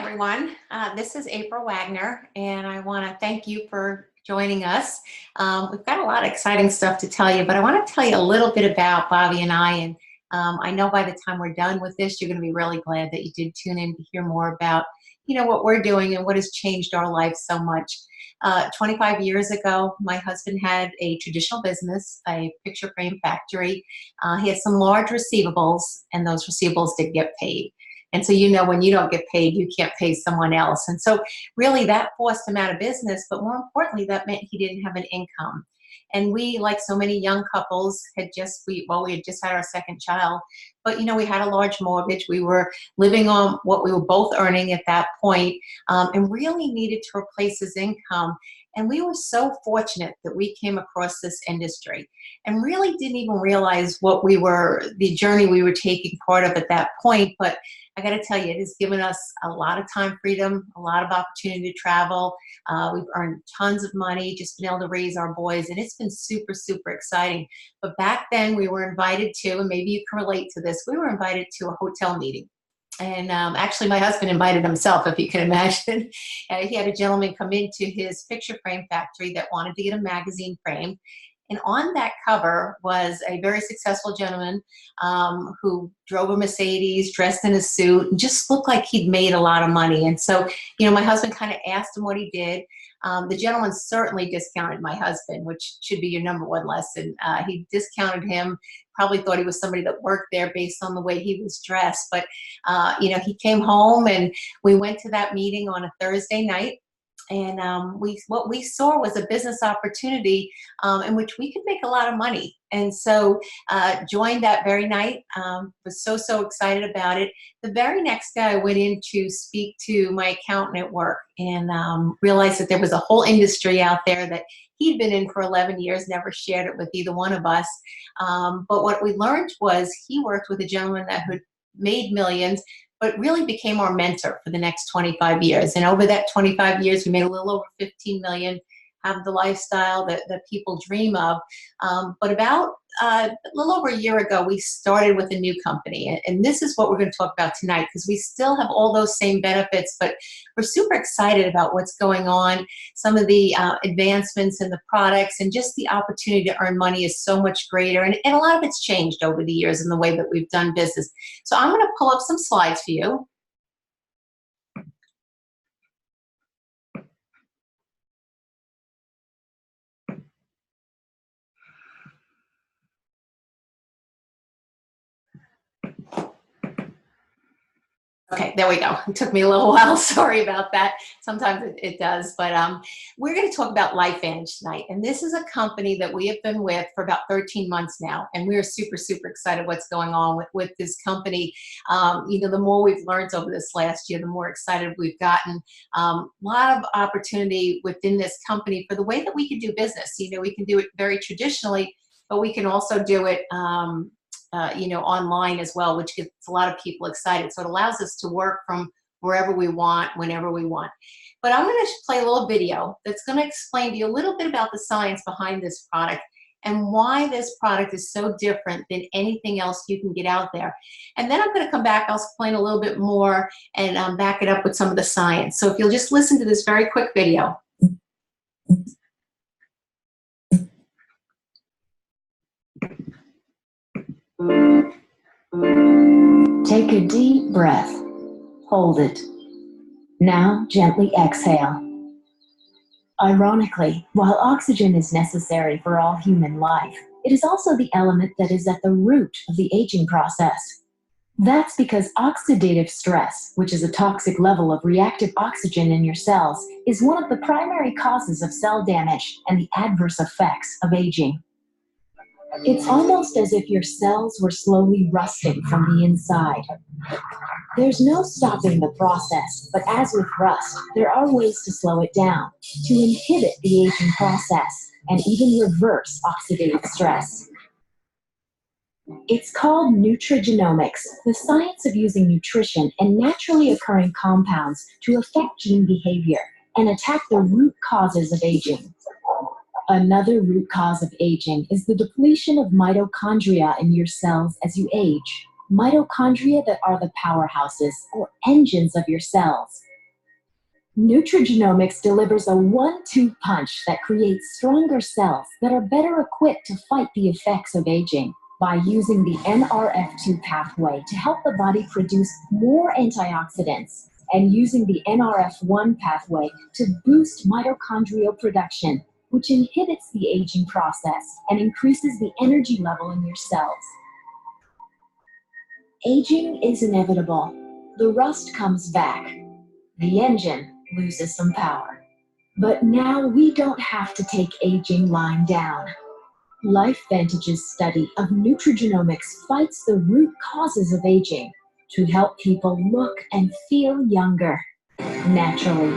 everyone. This is April Wagner, and I want to thank you for joining us. We've got a lot of exciting stuff to tell you, but I want to tell you a little bit about Bobby and I. And I know by the time we're done with this, you're going to be really glad that you did tune in to hear more about, what we're doing and what has changed our life so much. 25 years ago, my husband had a traditional business, a picture frame factory. He had some large receivables, and those receivables did get paid. And so, when you don't get paid, you can't pay someone else. And so really that forced him out of business. But more importantly, that meant he didn't have an income. And we, like so many young couples, we had just had our second child, but we had a large mortgage. We were living on what we were both earning at that point, and really needed to replace his income. And we were so fortunate that we came across this industry and really didn't even realize the journey we were taking part of at that point. But I got to tell you, it has given us a lot of time freedom, a lot of opportunity to travel. We've earned tons of money, just been able to raise our boys, and it's been super, super exciting. But back then we were invited to, and maybe you can relate to this, we were invited to a hotel meeting. And actually my husband invited himself, if you can imagine. He had a gentleman come into his picture frame factory that wanted to get a magazine framed. And on that cover was a very successful gentleman who drove a Mercedes, dressed in a suit, and just looked like he'd made a lot of money. And so, my husband kind of asked him what he did. The gentleman certainly discounted my husband, which should be your number one lesson. He discounted him, probably thought he was somebody that worked there based on the way he was dressed. But, he came home and we went to that meeting on a Thursday night. And what we saw was a business opportunity in which we could make a lot of money. And so joined that very night, was so excited about it. The very next day I went in to speak to my accountant at work and realized that there was a whole industry out there that he'd been in for 11 years, never shared it with either one of us. But what we learned was he worked with a gentleman that had made millions, but really became our mentor for the next 25 years. And over that 25 years, we made a little over 15 million, have the lifestyle that people dream of. But about a little over a year ago, we started with a new company. And this is what we're going to talk about tonight, because we still have all those same benefits, but we're super excited about what's going on. Some of the advancements in the products and just the opportunity to earn money is so much greater. And a lot of it's changed over the years in the way that we've done business. So I'm going to pull up some slides for you. Okay, there we go. It took me a little while. Sorry about that. Sometimes it does. But we're going to talk about LifeVantage tonight. And this is a company that we have been with for about 13 months now. And we're super, super excited what's going on with this company. The more we've learned over this last year, the more excited we've gotten. A lot of opportunity within this company for the way that we can do business. We can do it very traditionally, but we can also do it online as well, which gets a lot of people excited. So it allows us to work from wherever we want, whenever we want. But I'm going to play a little video that's going to explain to you a little bit about the science behind this product and why this product is so different than anything else you can get out there. And then I'm going to come back, I'll explain a little bit more and back it up with some of the science. So if you'll just listen to this very quick video. Take a deep breath. Hold it. Now gently exhale. Ironically, while oxygen is necessary for all human life, it is also the element that is at the root of the aging process. That's because oxidative stress, which is a toxic level of reactive oxygen in your cells, is one of the primary causes of cell damage and the adverse effects of aging. It's almost as if your cells were slowly rusting from the inside. There's no stopping the process, but as with rust, there are ways to slow it down, to inhibit the aging process, and even reverse oxidative stress. It's called nutrigenomics, the science of using nutrition and naturally occurring compounds to affect gene behavior and attack the root causes of aging. Another root cause of aging is the depletion of mitochondria in your cells as you age. Mitochondria that are the powerhouses or engines of your cells. Nutrigenomics delivers a one-two punch that creates stronger cells that are better equipped to fight the effects of aging by using the NRF2 pathway to help the body produce more antioxidants and using the NRF1 pathway to boost mitochondrial production, which inhibits the aging process and increases the energy level in your cells. Aging is inevitable. The rust comes back. The engine loses some power. But now we don't have to take aging lying down. LifeVantage's study of nutrigenomics fights the root causes of aging to help people look and feel younger, naturally.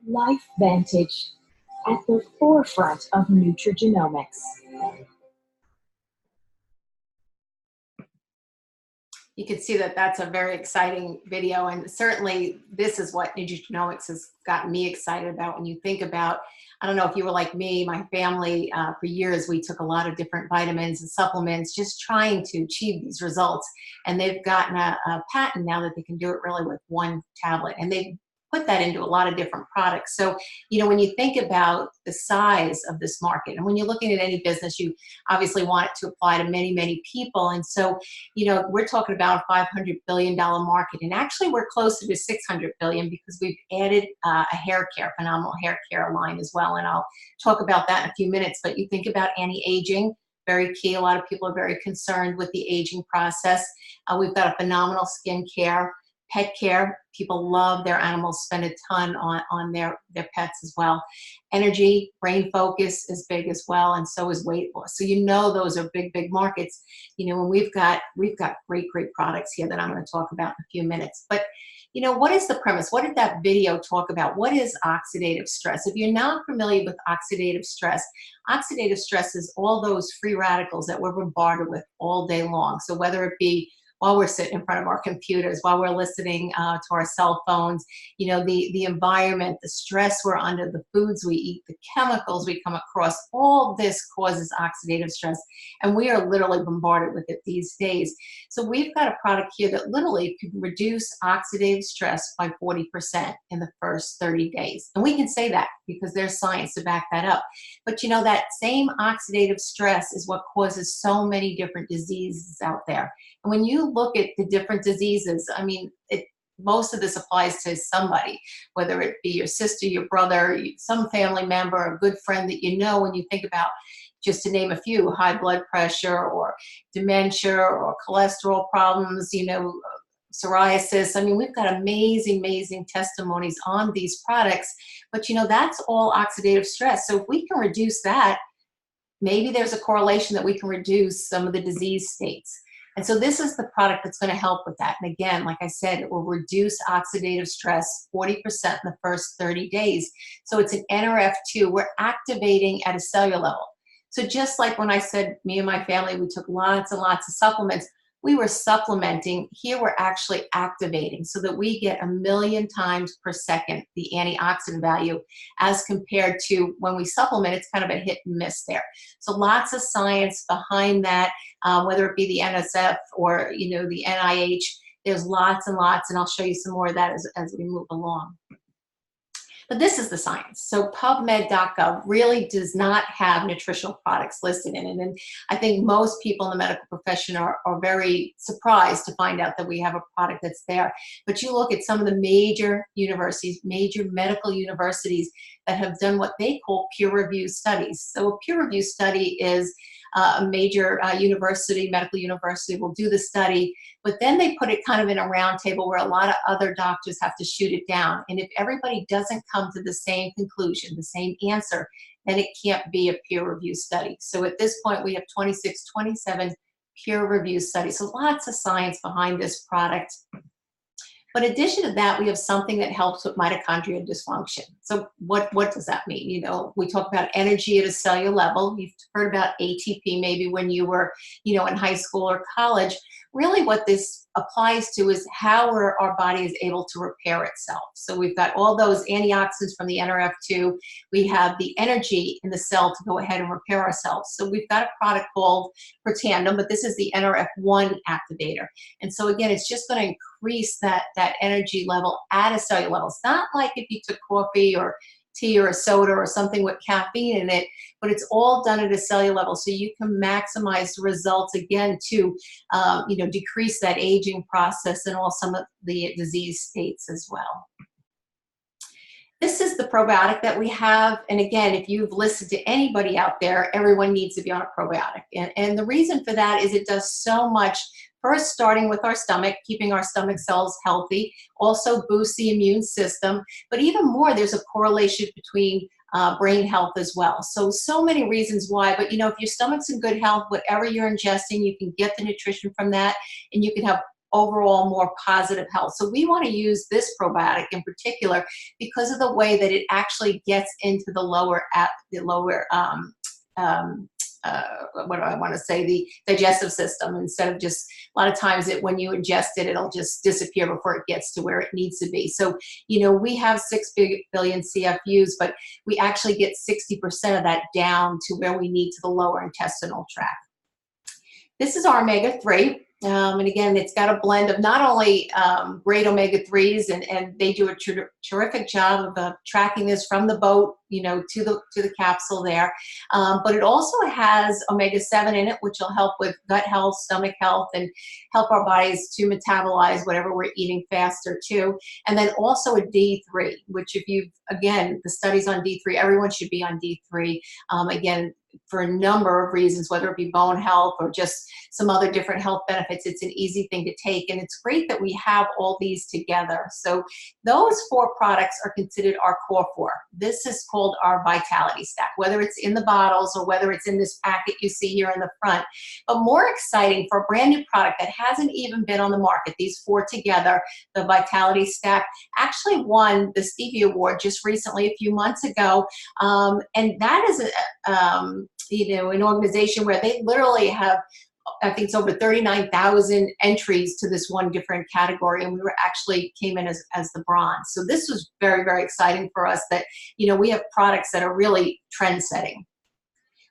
LifeVantage, at the forefront of nutrigenomics. You can see that that's a very exciting video, and certainly this is what nutrigenomics has gotten me excited about. When you think about, I don't know if you were like me, my family, for years we took a lot of different vitamins and supplements just trying to achieve these results, and they've gotten a patent now that they can do it really with one tablet, and they've put that into a lot of different products. So, you know, when you think about the size of this market, and when you're looking at any business, you obviously want it to apply to many, many people. And so, you know, we're talking about a $500 billion market, and actually we're closer to 600 billion because we've added a hair care, phenomenal hair care line as well. And I'll talk about that in a few minutes. But you think about anti-aging, very key. A lot of people are very concerned with the aging process. We've got a phenomenal skin care, pet care. People love their animals, spend a ton on their pets as well. Energy, brain focus is big as well, and so is weight loss. So you know those are big, big markets. You know, and we've got great, great products here that I'm going to talk about in a few minutes. But you know, what is the premise? What did that video talk about? What is oxidative stress? If you're not familiar with oxidative stress is all those free radicals that we're bombarded with all day long. So whether it be while we're sitting in front of our computers, while we're listening to our cell phones, you know, the environment, the stress we're under, the foods we eat, the chemicals we come across, all this causes oxidative stress. And we are literally bombarded with it these days. So we've got a product here that literally could reduce oxidative stress by 40% in the first 30 days. And we can say that because there's science to back that up. But you know, that same oxidative stress is what causes so many different diseases out there. And when you look at the different diseases, I mean, most of this applies to somebody, whether it be your sister, your brother, some family member, a good friend that you know. When you think about, just to name a few, high blood pressure or dementia or cholesterol problems, you know, psoriasis. I mean, we've got amazing, amazing testimonies on these products, but you know, that's all oxidative stress. So if we can reduce that, maybe there's a correlation that we can reduce some of the disease states. And so this is the product that's going to help with that. And again, like I said, it will reduce oxidative stress 40% in the first 30 days. So it's an NRF2. We're activating at a cellular level. So just like when I said me and my family, we took lots and lots of supplements, we were supplementing. Here we're actually activating so that we get 1,000,000 times per second the antioxidant value, as compared to when we supplement, it's kind of a hit and miss there. So lots of science behind that, whether it be the NSF or, you know, the NIH. There's lots and lots, and I'll show you some more of that as we move along. But this is the science. So PubMed.gov really does not have nutritional products listed in it. And I think most people in the medical profession are very surprised to find out that we have a product that's there. But you look at some of the major universities, major medical universities that have done what they call peer-reviewed studies. So a peer-reviewed study is a major university, medical university will do the study, but then they put it kind of in a round table where a lot of other doctors have to shoot it down. And if everybody doesn't come to the same conclusion, the same answer, then it can't be a peer-reviewed study. So at this point, we have 26, 27 peer-reviewed studies. So lots of science behind this product. But in addition to that, we have something that helps with mitochondrial dysfunction. So what does that mean? You know, we talk about energy at a cellular level. You've heard about ATP maybe when you were, you know, in high school or college. Really what this applies to is how our body is able to repair itself. So we've got all those antioxidants from the NRF2. We have the energy in the cell to go ahead and repair ourselves. So we've got a product called Protandim, but this is the NRF1 activator. And so again, it's just going to increase that energy level at a cellular level. It's not like if you took coffee or tea or a soda or something with caffeine in it, but it's all done at a cellular level. So you can maximize the results again to, you know, decrease that aging process and all some of the disease states as well. This is the probiotic that we have. And again, if you've listened to anybody out there, everyone needs to be on a probiotic. And the reason for that is it does so much. First, starting with our stomach, keeping our stomach cells healthy, also boosts the immune system. But even more, there's a correlation between brain health as well. So many reasons why. But, you know, if your stomach's in good health, whatever you're ingesting, you can get the nutrition from that, and you can have overall more positive health. So we want to use this probiotic in particular because of the way that it actually gets into the lower what do I want to say, the digestive system, instead of just a lot of times when you ingest it, it'll just disappear before it gets to where it needs to be. So, you know, we have 6 billion CFUs, but we actually get 60% of that down to where we need to the lower intestinal tract. This is our omega-3. And again, it's got a blend of not only great omega-3s, and they do a terrific job of tracking this from the boat, you know, to the capsule there. But it also has omega-7 in it, which will help with gut health, stomach health, and help our bodies to metabolize whatever we're eating faster too. And then also a D3, which if you've, again, the studies on D3, everyone should be on D3. Again, for a number of reasons, whether it be bone health or just some other different health benefits. It's an easy thing to take, and it's great that we have all these together. So those 4 products are considered our core 4. This is called our Vitality Stack, whether it's in the bottles or whether it's in this packet you see here in the front. But more exciting, for a brand new product that hasn't even been on the market, these 4 together, the Vitality Stack, actually won the Stevie Award just recently, a few months ago. And that is you know, an organization where they literally have, I think it's over 39,000 entries to this one different category, and we were actually came in as the bronze. So this was very, very exciting for us that, you know, we have products that are really trend setting.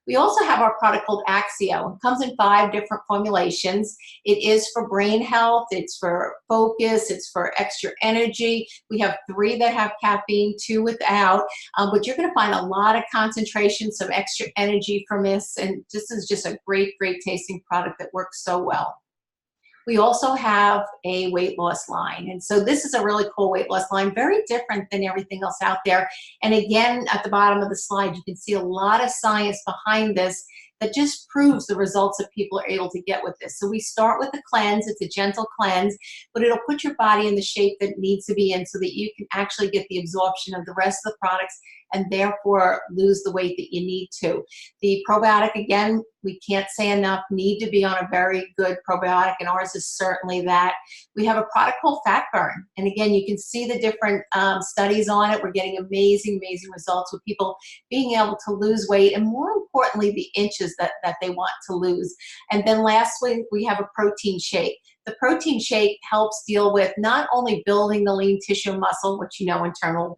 We also have our product called Axio. It comes in 5 different formulations. It is for brain health, it's for focus, it's for extra energy. We have 3 that have caffeine, 2 without, but you're gonna find a lot of concentration, some extra energy from this, and this is just a great, great tasting product that works so well. We also have a weight loss line. And so this is a really cool weight loss line, very different than everything else out there. And again, at the bottom of the slide, you can see a lot of science behind this that just proves the results that people are able to get with this. So we start with a cleanse. It's a gentle cleanse, but it'll put your body in the shape that it needs to be in so that you can actually get the absorption of the rest of the products and therefore lose the weight that you need to. The probiotic, again, we can't say enough, need to be on a very good probiotic, and ours is certainly that. We have a product called Fat Burn, and again, you can see the different studies on it. We're getting amazing, amazing results with people being able to lose weight, and more importantly, the inches that they want to lose. And then lastly, we have a protein shake. The protein shake helps deal with not only building the lean tissue muscle, which you know in turn will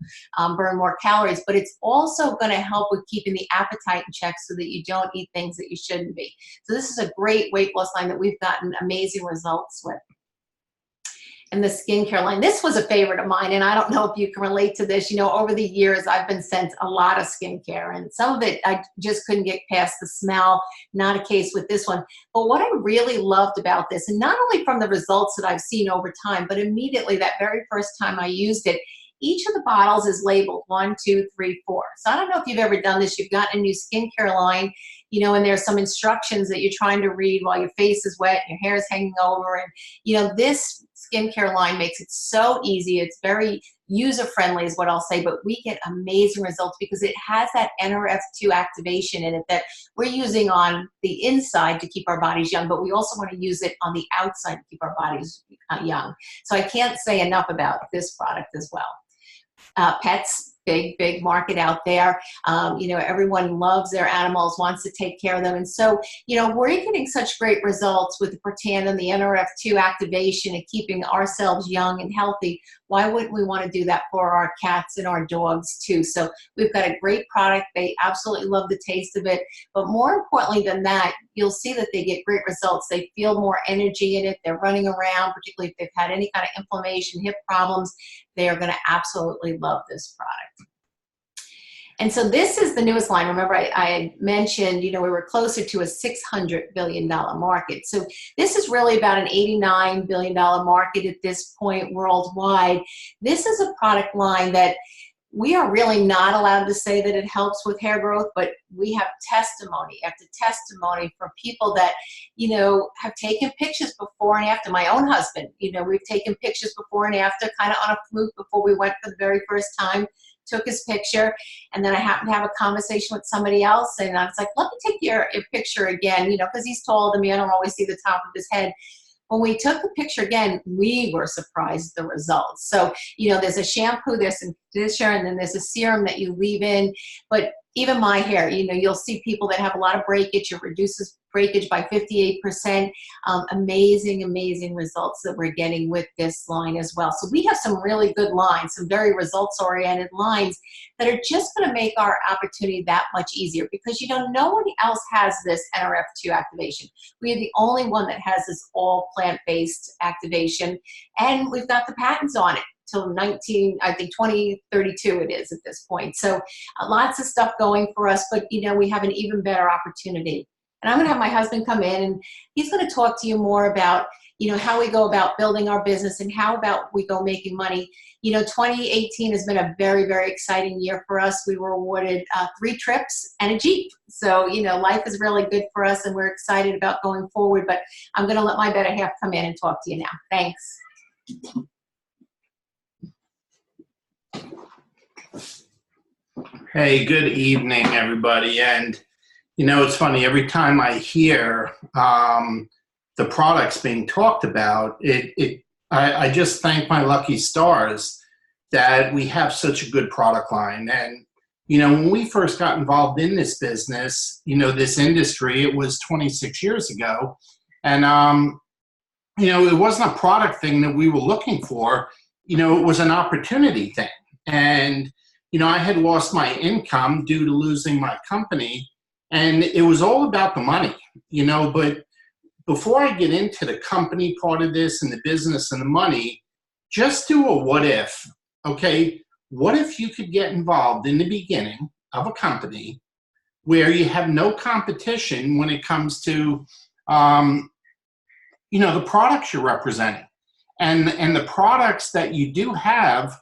burn more calories, but it's also going to help with keeping the appetite in check so that you don't eat things that you shouldn't be. So this is a great weight loss line that we've gotten amazing results with. And the skincare line, this was a favorite of mine, and I don't know if you can relate to this. You know, over the years, I've been sent a lot of skincare, and some of it I just couldn't get past the smell. Not a case with this one. But what I really loved about this, and not only from the results that I've seen over time, but immediately that very first time I used it, each of the bottles is labeled 1, 2, 3, 4. So I don't know if you've ever done this. You've gotten a new skincare line, you know, and there's some instructions that you're trying to read while your face is wet, and your hair is hanging over, and you know, this skincare line makes it so easy. It's very user-friendly is what I'll say, but we get amazing results because it has that NRF2 activation in it that we're using on the inside to keep our bodies young, but we also want to use it on the outside to keep our bodies young. So I can't say enough about this product as well. Pets, big market out there. Everyone loves their animals, wants to take care of them. And so, we're getting such great results with the Protandim, the NRF2 activation, and keeping ourselves young and healthy. Why wouldn't we want to do that for our cats and our dogs too? So we've got a great product. They absolutely love the taste of it. But more importantly than that, you'll see that they get great results. They feel more energy in it. They're running around, particularly if they've had any kind of inflammation, hip problems. They are going to absolutely love this product. And so this is the newest line. Remember, I had mentioned, we were closer to a $600 billion market. So this is really about an $89 billion market at this point worldwide. This is a product line that we are really not allowed to say that it helps with hair growth, but we have testimony after testimony from people that, have taken pictures before and after. My own husband, we've taken pictures before and after, kind of on a fluke before we went for the very first time. Took his picture, and then I happened to have a conversation with somebody else, and I was like, let me take your picture again, because he's taller than me. I don't always see the top of his head. When we took the picture again, we were surprised at the results. So, there's a shampoo, there's some conditioner, and then there's a serum that you leave in. But even my hair, you'll see people that have a lot of breakage. It reduces breakage by 58%. Amazing results that we're getting with this line as well. So we have some really good lines, some very results-oriented lines that are just going to make our opportunity that much easier because, nobody else has this NRF2 activation. We are the only one that has this all plant-based activation, and we've got the patents on it till 2032 it is at this point. So lots of stuff going for us, but we have an even better opportunity. And I'm going to have my husband come in, and he's going to talk to you more about, how we go about building our business and how about we go making money. 2018 has been a very, very exciting year for us. We were awarded 3 trips and a Jeep. So, life is really good for us, and we're excited about going forward. But I'm going to let my better half come in and talk to you now. Thanks. Hey, good evening, everybody. And, it's funny, every time I hear the products being talked about, I just thank my lucky stars that we have such a good product line. And, when we first got involved in this business, this industry, it was 26 years ago. And, it wasn't a product thing that we were looking for. It was an opportunity thing. And, I had lost my income due to losing my company, and it was all about the money, but before I get into the company part of this and the business and the money, just do a what if, okay? What if you could get involved in the beginning of a company where you have no competition when it comes to, the products you're representing, and the products that you do have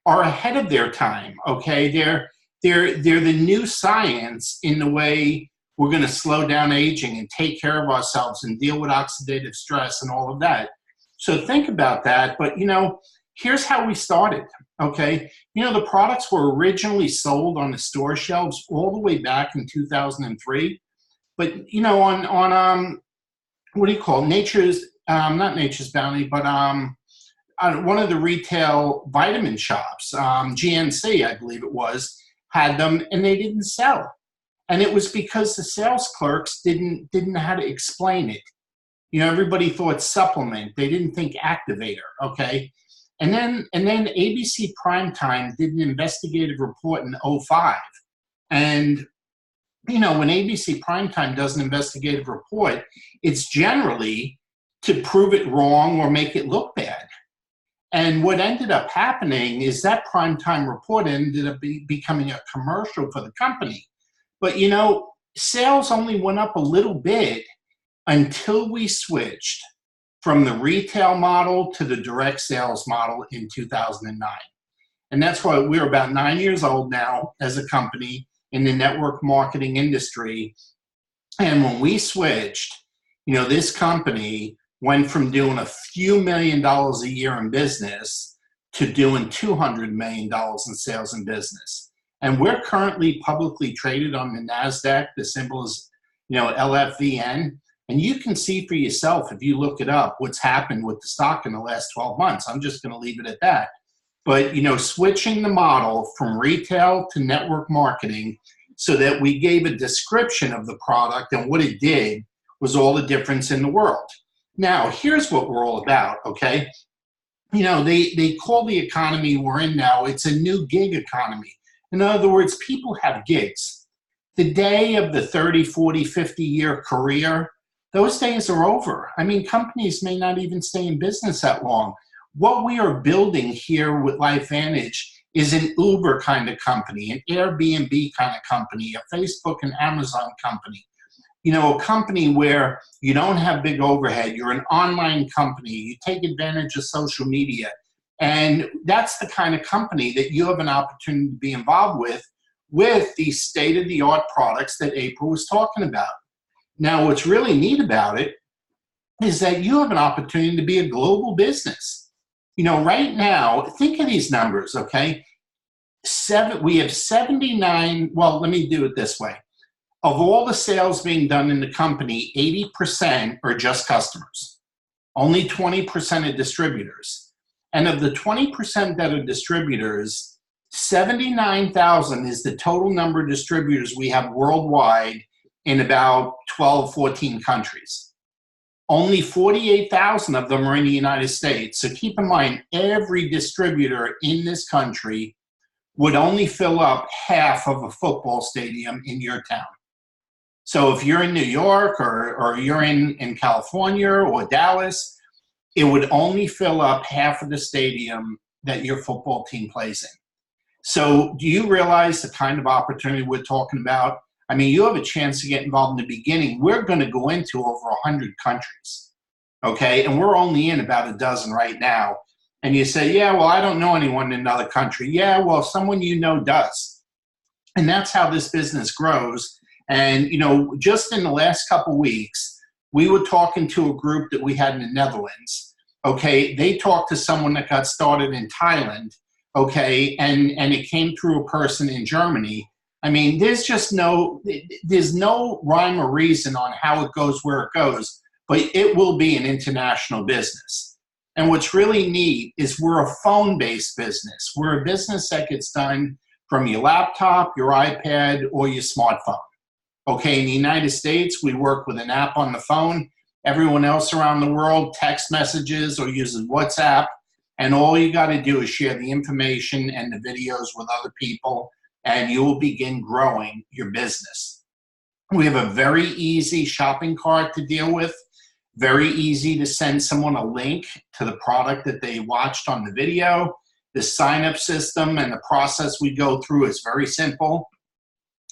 are ahead of their time, okay? They're the new science in the way we're going to slow down aging and take care of ourselves and deal with oxidative stress and all of that. So think about that. But, here's how we started, okay? The products were originally sold on the store shelves all the way back in 2003. But, on what do you call it? Not Nature's Bounty, but one of the retail vitamin shops, GNC, I believe it was, had them, and they didn't sell. And it was because the sales clerks didn't know how to explain it. Everybody thought supplement. They didn't think activator, okay? And then ABC Primetime did an investigative report in 2005. And, when ABC Primetime does an investigative report, it's generally to prove it wrong or make it look bad. And what ended up happening is that primetime report ended up becoming a commercial for the company. But, sales only went up a little bit until we switched from the retail model to the direct sales model in 2009. And that's why we're about 9 years old now as a company in the network marketing industry. And when we switched, this company went from doing a few $1 million a year in business to doing $200 million in sales and business. And we're currently publicly traded on the NASDAQ. The symbol is, LFVN. And you can see for yourself, if you look it up, what's happened with the stock in the last 12 months. I'm just going to leave it at that. But, switching the model from retail to network marketing so that we gave a description of the product and what it did was all the difference in the world. Now, here's what we're all about, okay? They call the economy we're in now, it's a new gig economy. In other words, people have gigs. The day of the 30, 40, 50-year career, those days are over. I mean, companies may not even stay in business that long. What we are building here with LifeVantage is an Uber kind of company, an Airbnb kind of company, a Facebook and Amazon company. A company where you don't have big overhead. You're an online company. You take advantage of social media. And that's the kind of company that you have an opportunity to be involved with these state-of-the-art products that April was talking about. Now, what's really neat about it is that you have an opportunity to be a global business. Right now, think of these numbers, okay? We have 79, well, let me do it this way. Of all the sales being done in the company, 80% are just customers. Only 20% are distributors. And of the 20% that are distributors, 79,000 is the total number of distributors we have worldwide in about 12, 14 countries. Only 48,000 of them are in the United States. So keep in mind, every distributor in this country would only fill up half of a football stadium in your town. So if you're in New York or you're in California or Dallas, it would only fill up half of the stadium that your football team plays in. So do you realize the kind of opportunity we're talking about? I mean, you have a chance to get involved in the beginning. We're going to go into over 100 countries, okay? And we're only in about a dozen right now. And you say, yeah, well, I don't know anyone in another country. Yeah, well, someone does. And that's how this business grows. And, just in the last couple of weeks, we were talking to a group that we had in the Netherlands, okay? They talked to someone that got started in Thailand, okay? And it came through a person in Germany. I mean, there's no rhyme or reason on how it goes where it goes, but it will be an international business. And what's really neat is we're a phone-based business. We're a business that gets done from your laptop, your iPad, or your smartphone. Okay, in the United States, we work with an app on the phone. Everyone else around the world text messages or uses WhatsApp. And all you got to do is share the information and the videos with other people, and you will begin growing your business. We have a very easy shopping cart to deal with, very easy to send someone a link to the product that they watched on the video. The sign-up system and the process we go through is very simple.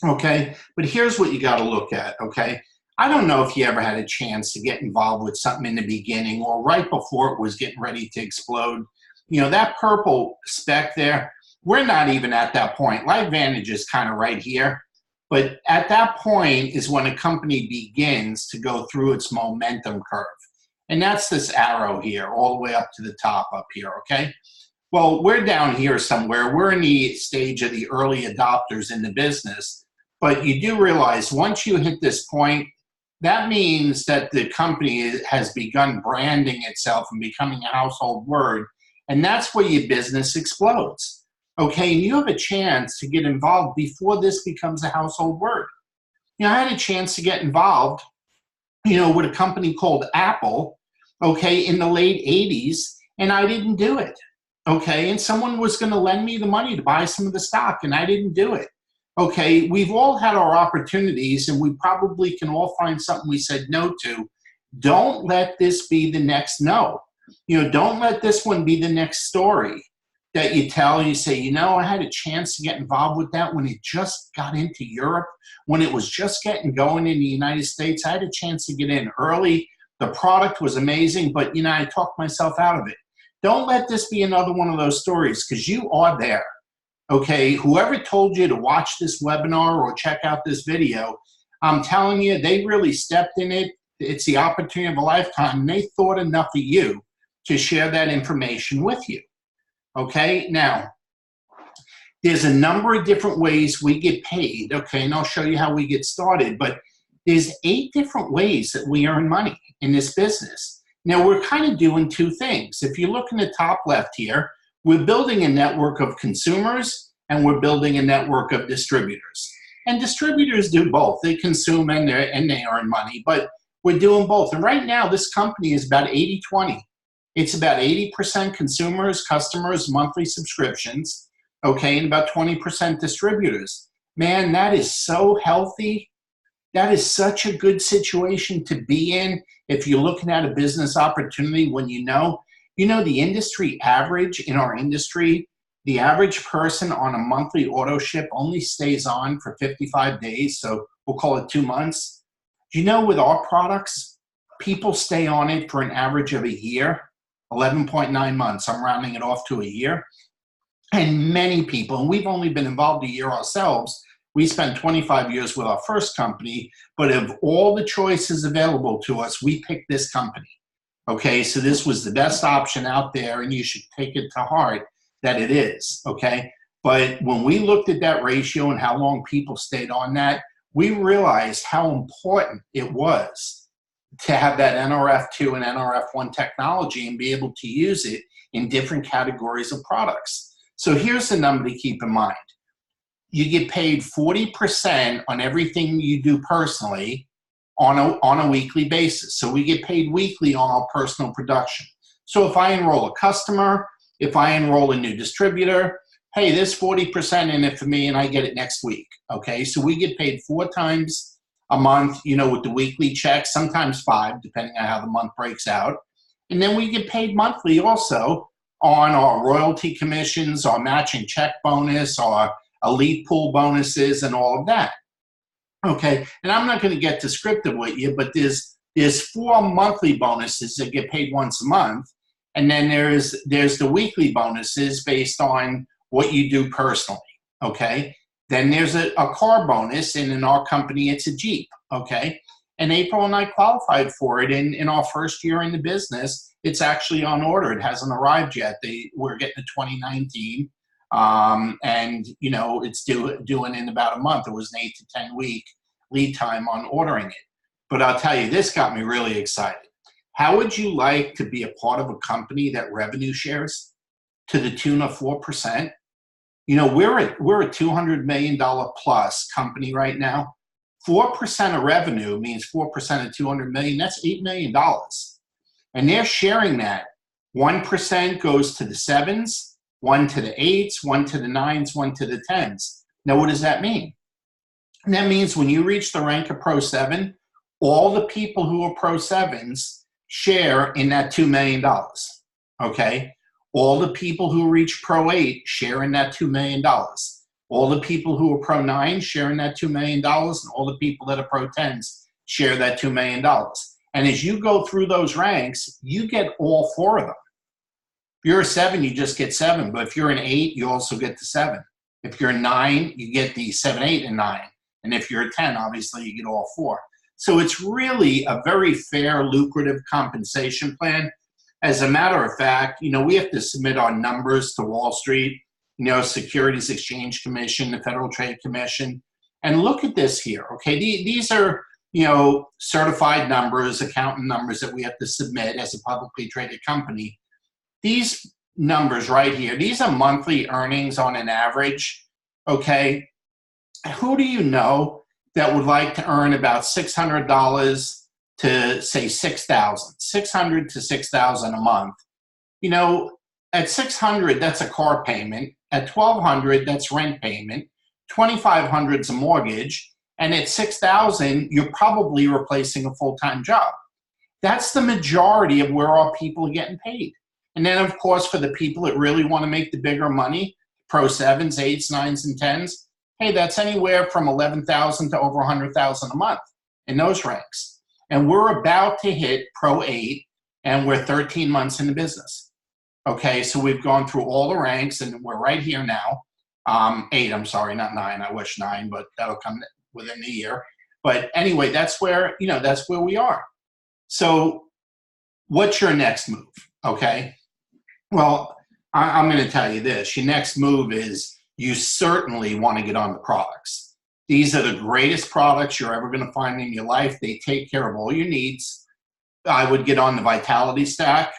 Okay, but here's what you got to look at, okay? I don't know if you ever had a chance to get involved with something in the beginning or right before it was getting ready to explode. That purple speck there, we're not even at that point. LifeVantage is kind of right here. But at that point is when a company begins to go through its momentum curve. And that's this arrow here, all the way up to the top up here, okay? Well, we're down here somewhere. We're in the stage of the early adopters in the business. But you do realize once you hit this point, that means that the company has begun branding itself and becoming a household word. And that's where your business explodes. Okay, and you have a chance to get involved before this becomes a household word. I had a chance to get involved, with a company called Apple, okay, in the late 80s, and I didn't do it. Okay, and someone was going to lend me the money to buy some of the stock, and I didn't do it. Okay, we've all had our opportunities, and we probably can all find something we said no to. Don't let this be the next no. Don't let this one be the next story that you tell. You say, I had a chance to get involved with that when it just got into Europe, when it was just getting going in the United States. I had a chance to get in early. The product was amazing, but, I talked myself out of it. Don't let this be another one of those stories, because you are there. Okay, whoever told you to watch this webinar or check out this video, I'm telling you, they really stepped in it. It's the opportunity of a lifetime. And they thought enough of you to share that information with you. Okay, now, there's a number of different ways we get paid, okay, and I'll show you how we get started, but there's 8 different ways that we earn money in this business. Now, we're kind of doing 2 things. If you look in the top left here, we're building a network of consumers and we're building a network of distributors. And distributors do both. They consume and they earn money, but we're doing both. And right now, this company is about 80-20. It's about 80% consumers, customers, monthly subscriptions, okay, and about 20% distributors. Man, that is so healthy. That is such a good situation to be in if you're looking at a business opportunity when you know the industry average in our industry, the average person on a monthly auto ship only stays on for 55 days, so we'll call it 2 months. Do you know with our products, people stay on it for an average of a year, 11.9 months. I'm rounding it off to a year. And many people, and we've only been involved a year ourselves, we spent 25 years with our first company, but of all the choices available to us, we picked this company. Okay, so this was the best option out there, and you should take it to heart that it is, okay? But when we looked at that ratio and how long people stayed on that, we realized how important it was to have that NRF2 and NRF1 technology and be able to use it in different categories of products. So here's the number to keep in mind. You get paid 40% on everything you do personally on a weekly basis. So we get paid weekly on our personal production. So if I enroll a customer, if I enroll a new distributor, hey, there's 40% in it for me and I get it next week, okay? So we get paid 4 times a month, with the weekly checks, sometimes 5, depending on how the month breaks out. And then we get paid monthly also on our royalty commissions, our matching check bonus, our elite pool bonuses, and all of that. Okay, and I'm not going to get descriptive with you, but there's 4 monthly bonuses that get paid once a month, and then there's the weekly bonuses based on what you do personally. Okay, then there's a car bonus, and in our company it's a Jeep. Okay, and April and I qualified for it in our first year in the business. It's actually on order. It hasn't arrived yet. We're getting to 2019. And it's due in about a month. It was an 8 to 10 week lead time on ordering it. But I'll tell you, this got me really excited. How would you like to be a part of a company that revenue shares to the tune of 4%? We're a $200 million plus company right now. 4% of revenue means 4% of $200 million. That's $8 million. And they're sharing that. 1% goes to the 7s, 1 to the 8s, 1 to the 9s, 1 to the 10s. Now, what does that mean? And that means when you reach the rank of Pro 7, all the people who are Pro 7s share in that $2 million, okay? All the people who reach Pro 8 share in that $2 million. All the people who are Pro 9 share in that $2 million, and all the people that are Pro 10s share that $2 million. And as you go through those ranks, you get all 4 of them. If you're a 7, you just get 7. But if you're an 8, you also get the 7. If you're a 9, you get the 7, 8, and 9. And if you're a 10, obviously, you get all 4. So it's really a very fair, lucrative compensation plan. As a matter of fact, we have to submit our numbers to Wall Street, Securities Exchange Commission, the Federal Trade Commission. And look at this here, okay? These are certified numbers, accountant numbers that we have to submit as a publicly traded company. These numbers right here, these are monthly earnings on an average, okay? Who do you know that would like to earn about $600 to, say, $6,000? $600 to $6,000 a month. At $600, that's a car payment. At $1,200, that's rent payment. $2,500 is a mortgage. And at $6,000, you're probably replacing a full-time job. That's the majority of where our people are getting paid. And then, of course, for the people that really want to make the bigger money, Pro 7s, 8s, 9s, and 10s, hey, that's anywhere from $11,000 to over $100,000 a month in those ranks. And we're about to hit Pro 8, and we're 13 months in the business. Okay, so we've gone through all the ranks, and we're right here now. 8, I'm sorry, not 9. I wish 9, but that'll come within the year. But anyway, that's where we are. So what's your next move? Okay. Well, I'm going to tell you this. Your next move is you certainly want to get on the products. These are the greatest products you're ever going to find in your life. They take care of all your needs. I would get on the Vitality Stack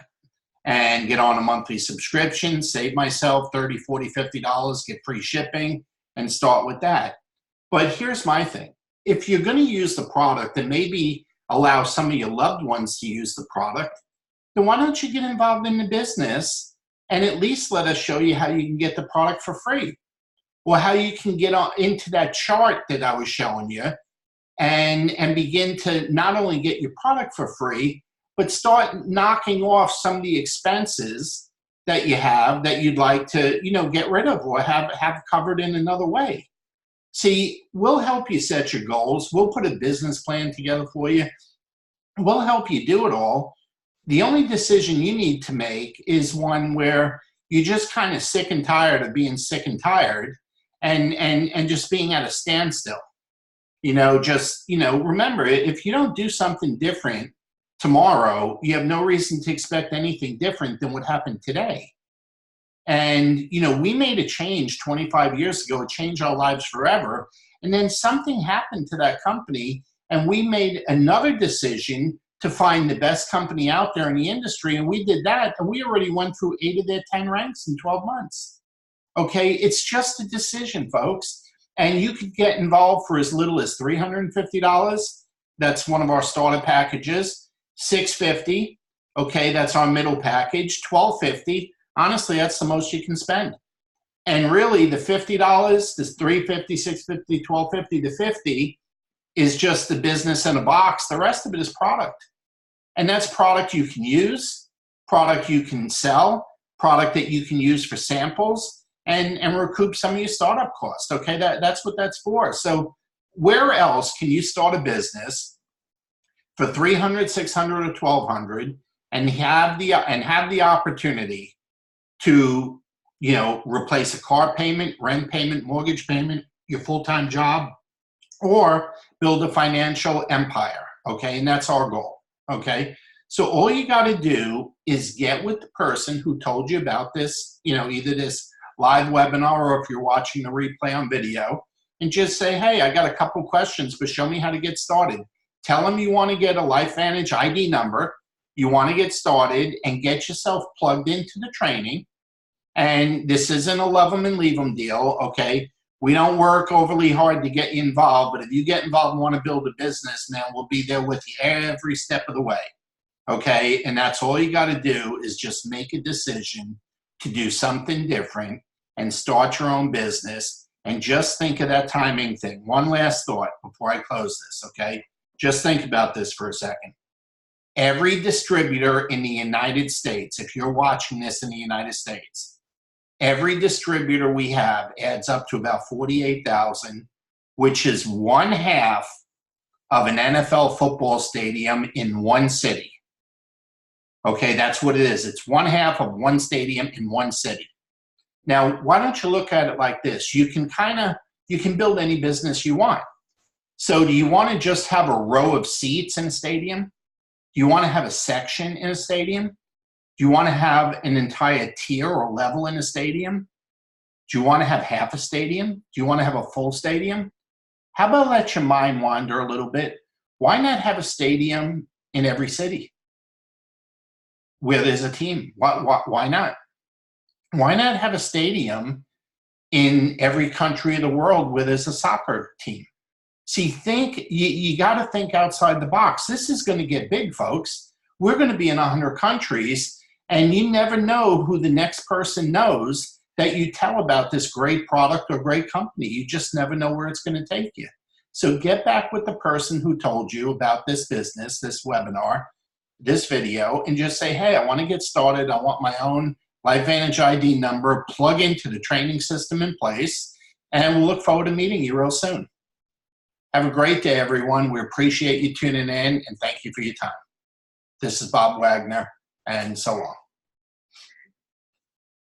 and get on a monthly subscription, save myself $30, $40, $50, get free shipping, and start with that. But here's my thing. If you're going to use the product and maybe allow some of your loved ones to use the product, then why don't you get involved in the business and at least let us show you how you can get the product for free, or how you can get into that chart that I was showing you and begin to not only get your product for free, but start knocking off some of the expenses that you have that you'd like to, get rid of or have covered in another way. See, we'll help you set your goals. We'll put a business plan together for you. We'll help you do it all. The only decision you need to make is one where you're just kind of sick and tired of being sick and tired and just being at a standstill. Remember, if you don't do something different tomorrow, you have no reason to expect anything different than what happened today. And, we made a change 25 years ago, it changed our lives forever. And then something happened to that company, and we made another decision to find the best company out there in the industry. And we did that, and we already went through 8 of their 10 ranks in 12 months. Okay, it's just a decision, folks. And you could get involved for as little as $350. That's one of our starter packages. $650. Okay, that's our middle package. $1250. Honestly, that's the most you can spend. And really, the $50, this $350, $650, $1250, the $50 is just the business in a box. The rest of it is product. And that's product you can use, product you can sell, product that you can use for samples, and recoup some of your startup costs. Okay, that's what that's for. So where else can you start a business for $300, $600, or $1,200 and have the opportunity to, replace a car payment, rent payment, mortgage payment, your full-time job, or build a financial empire, okay? And that's our goal, okay? So all you got to do is get with the person who told you about this, either this live webinar or if you're watching the replay on video, and just say, hey, I got a couple questions, but show me how to get started. Tell them you want to get a LifeVantage ID number, you want to get started and get yourself plugged into the training. And this isn't a love them and leave them deal, okay? We don't work overly hard to get you involved, but if you get involved and want to build a business, man, we'll be there with you every step of the way, okay? And that's all you got to do is just make a decision to do something different and start your own business. And just think of that timing thing. One last thought before I close this, okay? Just think about this for a second. Every distributor in the United States, if you're watching this in the United States, every distributor we have adds up to about 48,000, which is one half of an NFL football stadium in one city. Okay, that's what it is. It's one half of one stadium in one city. Now, why don't you look at it like this? You can build any business you want. So do you want to just have a row of seats in a stadium? Do you want to have a section in a stadium? Do you want to have an entire tier or level in a stadium? Do you want to have half a stadium? Do you want to have a full stadium? How about let your mind wander a little bit? Why not have a stadium in every city where there's a team? Why not? Why not have a stadium in every country of the world where there's a soccer team? See, you got to think outside the box. This is going to get big, folks. We're going to be in 100 countries, and you never know who the next person knows that you tell about this great product or great company. You just never know where it's going to take you. So get back with the person who told you about this business, this webinar, this video, and just say, hey, I want to get started. I want my own LifeVantage ID number, plug into the training system in place, and we'll look forward to meeting you real soon. Have a great day, everyone. We appreciate you tuning in, and thank you for your time. This is Bob Wagner, and so long.